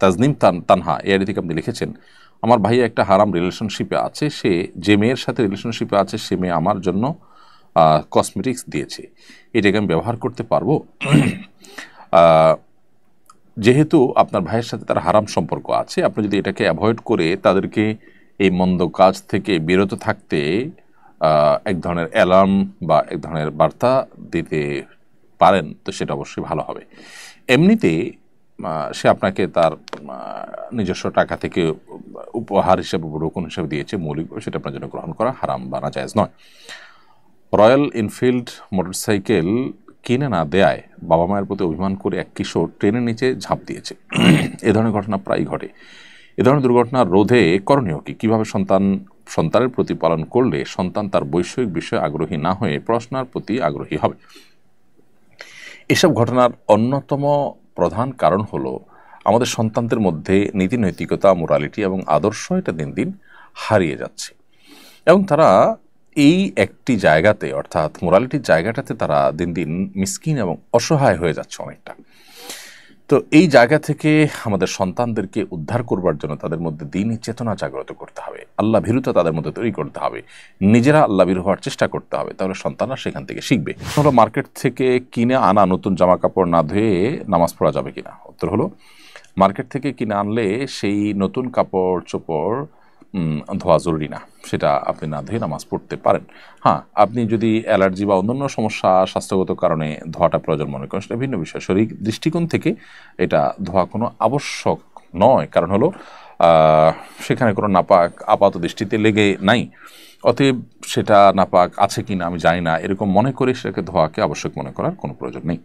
Tajnim Tanha AID থেকে আপনি লিখেছেন, আমার ভাই একটা হারাম রিলেশনশিপে আছে, সে যে মেয়ের সাথে রিলেশনশিপে আছে সে মেয়ে আমার জন্য কসমেটিক্স দিয়েছে, এটাকে আমি ব্যবহার করতে পারবো? যেহেতু আপনার ভাইয়ের সাথে তার হারাম সম্পর্ক আছে, আপনি যদি এটাকে অ্যাভয়েড করে তাদেরকে এই মন্দ কাজ থেকে বিরত থাকতে এক ধরনের অ্যালার্ম বা এক ধরনের বার্তা দিতে পারেন, তো সেটা অবশ্যই ভালো হবে। এমনিতে সে আপনাকে তার নিজস্ব টাকা থেকে উপহার হিসেবে, রোকন হিসেবে দিয়েছে, মৌলিকভাবে সেটা আপনার জন্য গ্রহণ করা হারাম বা নাজায়েজ নয়। রয়্যাল এনফিল্ড মোটরসাইকেল কিনে না দেয়ায় বাবা মায়ের প্রতি অভিমান করে এক কিশোর ট্রেনের নিচে ঝাঁপ দিয়েছে। এ ধরনের ঘটনা প্রায়ই ঘটে। এ ধরনের দুর্ঘটনা রোধে করণীয় কি? কীভাবে সন্তানের প্রতিপালন করলে সন্তান তার বৈষয়িক বিষয়ে আগ্রহী না হয়ে পড়াশোনার প্রতি আগ্রহী হবে? এসব ঘটনার অন্যতম প্রধান কারণ হলো আমাদের সন্তানদের মধ্যে নীতি নৈতিকতা, মোরালিটি এবং আদর্শ এটা দিন দিন হারিয়ে যাচ্ছে, এবং তারা এই একটি জায়গাতে, অর্থাৎ মোরালিটির জায়গাটাতে তারা দিন দিন মিসকিন এবং অসহায় হয়ে যাচ্ছে অনেকটা। তো এই জায়গা থেকে আমাদের সন্তানদেরকে উদ্ধার করবার জন্য তাদের মধ্যে দিনই চেতনা জাগ্রত করতে হবে, আল্লাহ ভীরুতা তাদের মধ্যে তৈরি করতে হবে, নিজেরা আল্লাহ ভীরু হওয়ার চেষ্টা করতে হবে, তাহলে সন্তানরা সেখান থেকে শিখবে। হলো মার্কেট থেকে কিনে আনা নতুন জামা কাপড় না ধুয়ে নামাজ পড়া যাবে কিনা? উত্তর হলো, মার্কেট থেকে কিনে আনলে সেই নতুন কাপড় চোপড় ধোয়া জরুরি না, সেটা আপনি না ধুয়ে নামাজ পড়তে পারেন। হ্যাঁ, আপনি যদি অ্যালার্জি বা অন্যান্য সমস্যা, স্বাস্থ্যগত কারণে ধোয়াটা প্রয়োজন মনে করেন, সেটা ভিন্ন বিষয়। শরীর দৃষ্টিকোণ থেকে এটা ধোয়া কোনো আবশ্যক নয়, কারণ হলো সেখানে কোনো নাপাক আপাত দৃষ্টিতে লেগে নাই, অতএব সেটা নাপাক আছে কিনা আমি জানি না, এরকম মনে করে সেটাকে ধোয়াকে আবশ্যক মনে করার কোনো প্রয়োজন নেই।